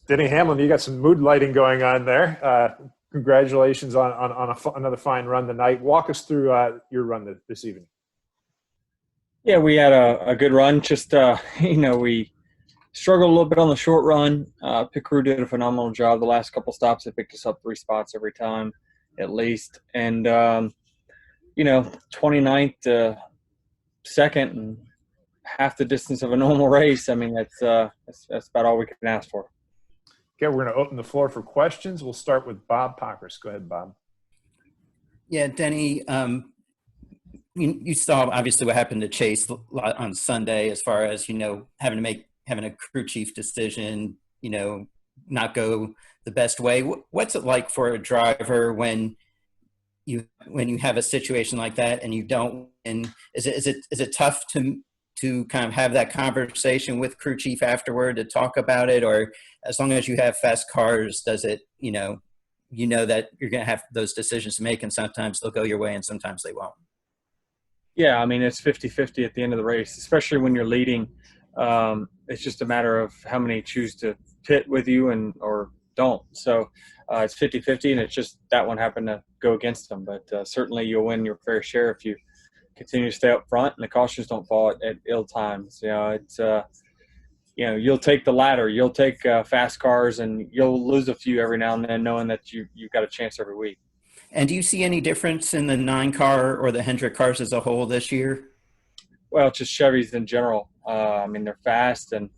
Denny Hamlin, you got some mood lighting going on there. Congratulations on another fine run tonight. Walk us through your run this evening. Yeah, we had a good run. Just, we struggled a little bit on the short run. Pit crew did a phenomenal job. The last couple stops, they picked us up 3 spots every time at least. And, 29th to second and half the distance of a normal race. I mean, that's about all we can ask for. Okay, we're going to open the floor for questions. We'll start with Bob Pockris. Go ahead, Bob. Yeah, Denny, you saw obviously what happened to Chase on Sunday as far as, having a crew chief decision, not go the best way. What's it like for a driver when you have a situation like that and you don't win? Is it tough to kind of have that conversation with crew chief afterward to talk about it, or as long as you have fast cars, does it, that you're going to have those decisions to make, and sometimes they'll go your way and sometimes they won't? Yeah, I mean, it's 50-50 at the end of the race, especially when you're leading. It's just a matter of how many choose to pit with you or don't. So it's 50-50, and it's just that one happened to go against them. But certainly you'll win your fair share if you continue to stay up front and the cautions don't fall at ill times. It's you'll take the ladder, you'll take fast cars, and you'll lose a few every now and then, knowing that you've got a chance every week. And do you see any difference in the 9-car or the Hendrick cars as a whole this year? Well, just Chevys in general. I mean, they're fast, and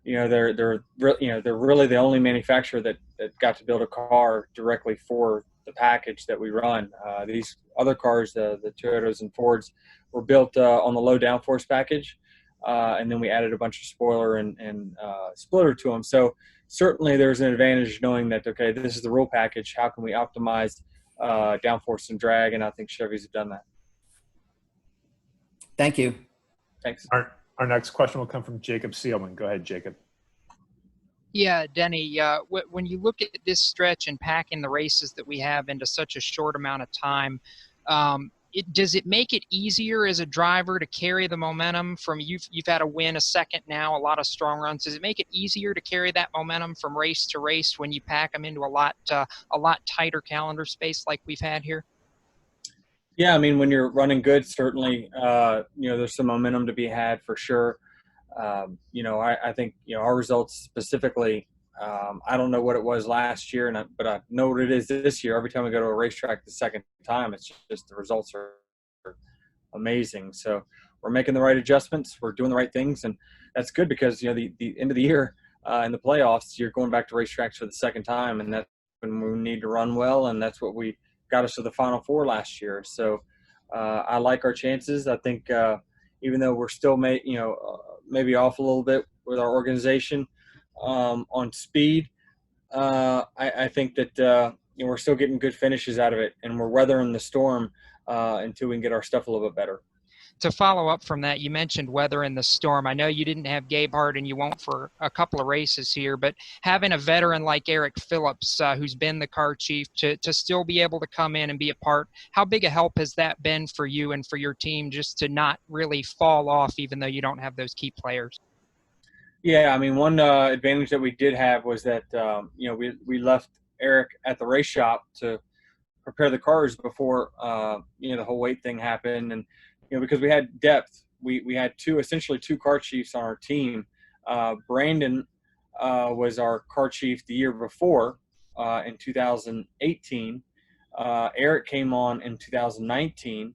they're really the only manufacturer that got to build a car directly for the package that we run. These other cars, the Toyotas and Fords, were built on the low downforce package, and then we added a bunch of spoiler and splitter to them. So certainly there's an advantage knowing that, okay, this is the real package. How can we optimize downforce and drag? And I think Chevys have done that. Thank you. Thanks. Our next question will come from Jacob Seelman. Go ahead, Jacob. Yeah, Denny, when you look at this stretch and packing the races that we have into such a short amount of time, does it make it easier as a driver to carry the momentum from you've had a win, a second now, a lot of strong runs? Does it make it easier to carry that momentum from race to race when you pack them into a lot tighter calendar space like we've had here? Yeah, I mean, when you're running good, certainly, there's some momentum to be had for sure. I think, our results specifically, I don't know what it was last year, but I know what it is this year. Every time we go to a racetrack the second time, it's just the results are amazing. So we're making the right adjustments. We're doing the right things. And that's good because, the end of the year in the playoffs, you're going back to racetracks for the second time. And that's when we need to run well. And that's what we got us to the Final Four last year. So I like our chances. I think even though we're still maybe off a little bit with our organization on speed, I think that we're still getting good finishes out of it, and we're weathering the storm until we can get our stuff a little bit better. To follow up from that, you mentioned weather in the storm. I know you didn't have Gabe Hart, and you won't for a couple of races here, but having a veteran like Eric Phillips, who's been the car chief, to still be able to come in and be a part, how big a help has that been for you and for your team just to not really fall off even though you don't have those key players? Yeah, I mean, one advantage that we did have was that, we left Eric at the race shop to prepare the cars before, the whole weight thing happened. And, because we had depth, we had essentially two car chiefs on our team. Brandon was our car chief the year before in 2018. Eric came on in 2019,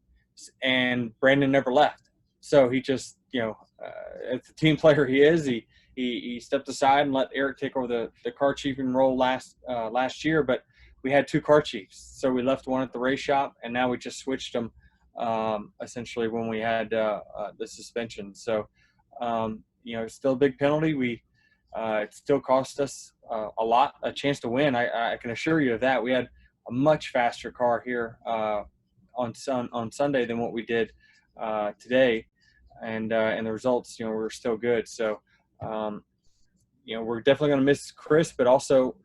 and Brandon never left. So he just, as the team player he is, he stepped aside and let Eric take over the car chiefing role last year. But we had two car chiefs, so we left one at the race shop, and now we just switched them essentially when we had the suspension. So it's still a big penalty. It still cost us a chance to win. I can assure you of that. We had a much faster car here on Sunday than what we did today, and the results were still good. So we're definitely going to miss Chris, but also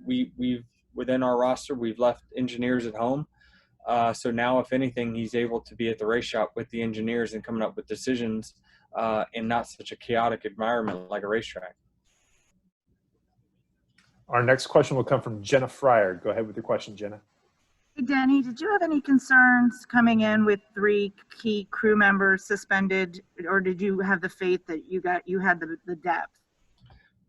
we've within our roster we've left engineers at home. So now, if anything, he's able to be at the race shop with the engineers and coming up with decisions in not such a chaotic environment like a racetrack. Our next question will come from Jenna Fryer. Go ahead with your question, Jenna. Hey, Denny, did you have any concerns coming in with 3 key crew members suspended, or did you have the faith that you had the depth?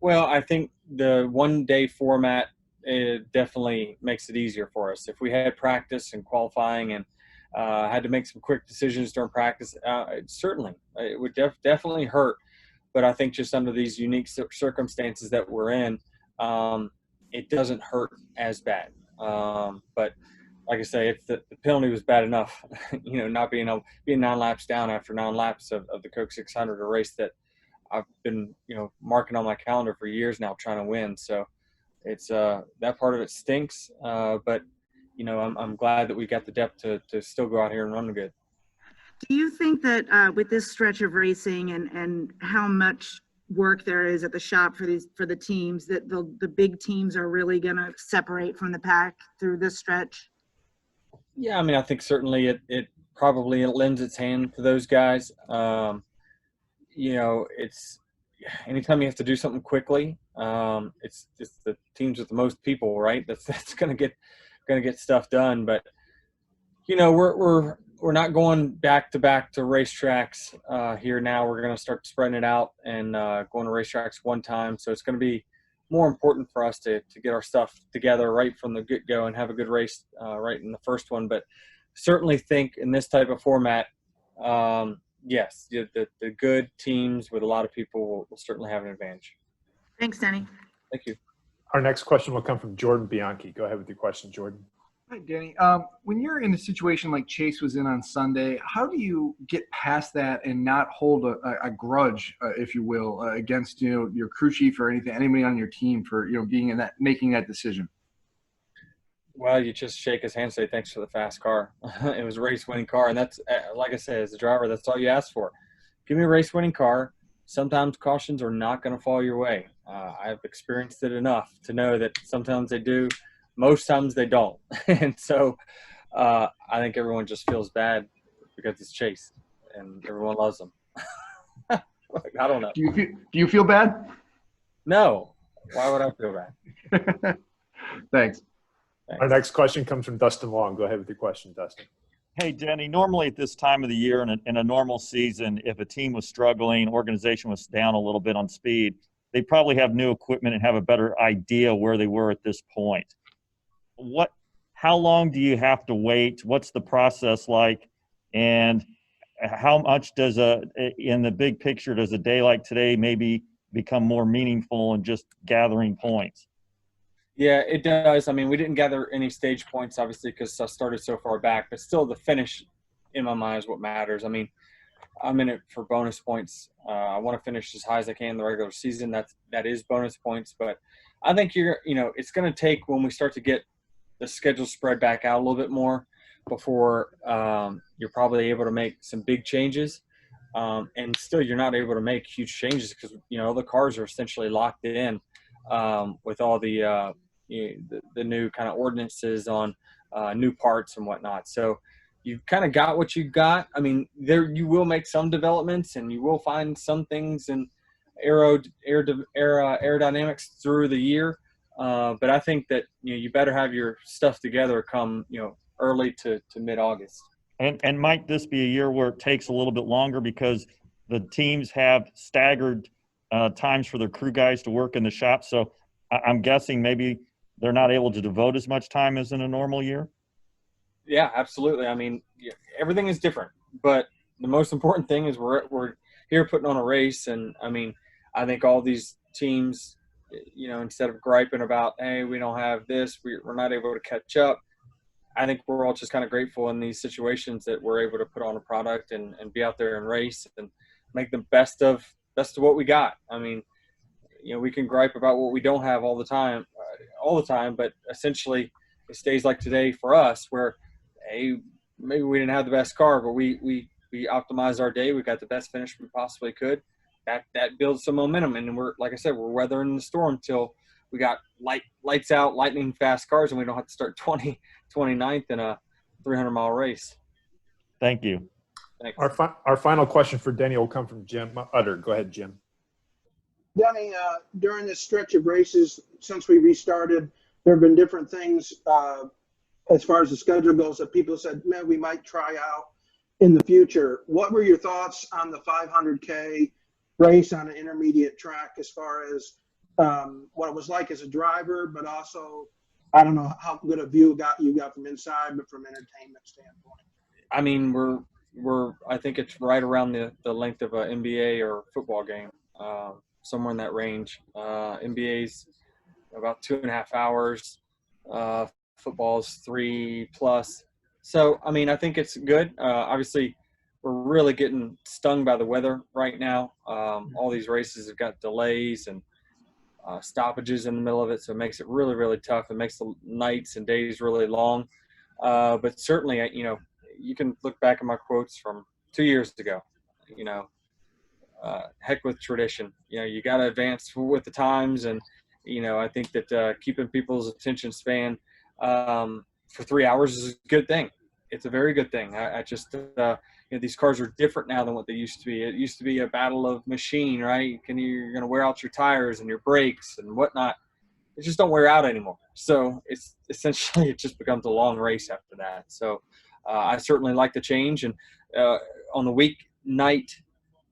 Well, I think the one-day format, it definitely makes it easier for us. If we had practice and qualifying and had to make some quick decisions during practice, it would definitely hurt. But I think just under these unique circumstances that we're in, it doesn't hurt as bad. But like I say, if the penalty was bad enough, not being 9 laps down after 9 laps of the Coke 600, a race that I've been, marking on my calendar for years now, trying to win. So it's that part of it stinks. But I'm glad that we got the depth to still go out here and run good. Do you think that with this stretch of racing and how much work there is at the shop for the teams, that the big teams are really going to separate from the pack through this stretch? Yeah, I mean, I think certainly it probably lends its hand to those guys. It's anytime you have to do something quickly, it's the teams with the most people, right? That's going to get stuff done. But we're not going back to racetracks here now. We're going to start spreading it out and going to racetracks one time. So it's going to be more important for us to get our stuff together right from the get-go and have a good race right in the first one. But certainly think in this type of format, yes, the good teams with a lot of people will certainly have an advantage. Thanks, Denny. Thank you. Our next question will come from Jordan Bianchi. Go ahead with your question, Jordan. Hi, Denny. When you're in a situation like Chase was in on Sunday, how do you get past that and not hold a grudge, if you will, against your crew chief or anybody on your team for making that decision? Well, you just shake his hand and say thanks for the fast car. It was a race-winning car, and that's like I said, as a driver, that's all you ask for. Give me a race-winning car. Sometimes cautions are not going to fall your way. I've experienced it enough to know that sometimes they do. Most times they don't. And so I think everyone just feels bad because it's Chase and everyone loves him. I don't know. Do you feel bad? No. Why would I feel bad? Thanks. Our next question comes from Dustin Long. Go ahead with your question, Dustin. Hey, Denny, normally at this time of the year in a normal season, if a team was struggling, organization was down a little bit on speed, they probably have new equipment and have a better idea where they were at this point. How long do you have to wait? What's the process like? And how much in the big picture, does a day like today maybe become more meaningful in just gathering points? Yeah, it does. I mean, we didn't gather any stage points, obviously, because I started so far back, but still the finish in my mind is what matters. I mean, I'm in it for bonus points. I want to finish as high as I can in the regular season. That is bonus points, but I think it's going to take when we start to get the schedule spread back out a little bit more before you're probably able to make some big changes. And still you're not able to make huge changes because, the cars are essentially locked in with all the new kind of ordinances on new parts and whatnot. So you've kind of got what you got. I mean, you will make some developments and you will find some things in aerodynamics through the year. But I think that you better have your stuff together come early to mid-August. And might this be a year where it takes a little bit longer because the teams have staggered times for their crew guys to work in the shop? So I'm guessing maybe they're not able to devote as much time as in a normal year. Yeah, absolutely. I mean, everything is different, but the most important thing is we're here putting on a race, and I mean, I think all these teams, instead of griping about, hey, we don't have this, we're not able to catch up. I think we're all just kind of grateful in these situations that we're able to put on a product and be out there and race and make the best of what we got. I mean, we can gripe about what we don't have all the time, but essentially it stays like today for us where, hey, maybe we didn't have the best car, but we optimized our day. We got the best finish we possibly could. That builds some momentum, and we're, like I said, we're weathering the storm till we got lights out, lightning fast cars, and we don't have to start 29th in a 300-mile race. Thank you. Thanks. Our final question for Denny will come from Jim Utter. Go ahead, Jim. Denny, during this stretch of races, since we restarted, there have been different things as far as the schedule goes that people said, man, we might try out in the future. What were your thoughts on the 500K race on an intermediate track as far as what it was like as a driver, but also, I don't know how good a view you got from inside, but from entertainment standpoint? I mean, I think it's right around the length of an NBA or football game, somewhere in that range. NBA's about 2.5 hours. Football's 3+. So, I mean, I think it's good. Obviously, we're really getting stung by the weather right now. All these races have got delays and stoppages in the middle of it, so it makes it really, really tough. It makes the nights and days really long. But certainly, you can look back at my quotes from 2 years ago. Heck with tradition. You got to advance with the times, and I think that keeping people's attention span for 3 hours is a good thing. It's a very good thing. I just these cars are different now than what they used to be. It used to be a battle of machine, right? You're going to wear out your tires and your brakes and whatnot. It just don't wear out anymore. So it's essentially, it just becomes a long race after that. So I certainly like the change. And on the weeknight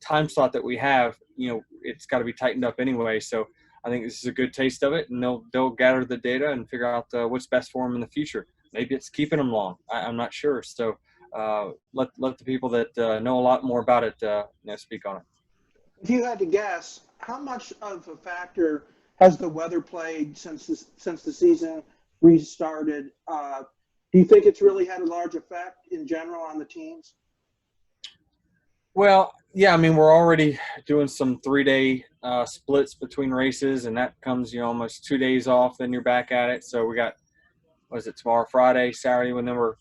time slot that we have, it's got to be tightened up anyway. So I think this is a good taste of it, and they'll gather the data and figure out what's best for them in the future. Maybe it's keeping them long. I'm not sure. So let the people that know a lot more about it speak on it. If you had to guess, how much of a factor has the weather played since the season restarted? Do you think it's really had a large effect in general on the teams? Well, yeah, I mean, we're already doing some 3-day splits between races, and that comes, almost 2 days off, then you're back at it. So we got, tomorrow, Friday, Saturday, when then we're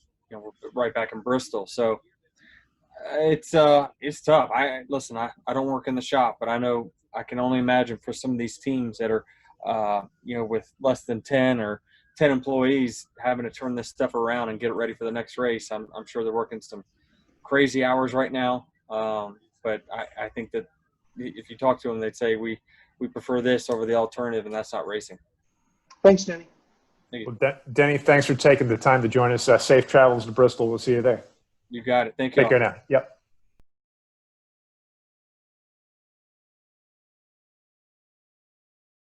right back in Bristol. So it's tough. I don't work in the shop, but I can only imagine for some of these teams that are, with less than 10 or 10 employees having to turn this stuff around and get it ready for the next race. I'm sure they're working some crazy hours right now. But I think that if you talk to them, they'd say we prefer this over the alternative, and that's not racing. Thanks, Denny. Thank you. Well, Denny, thanks for taking the time to join us. Safe travels to Bristol. We'll see you there. You got it. Thank you. Take care now. Yep.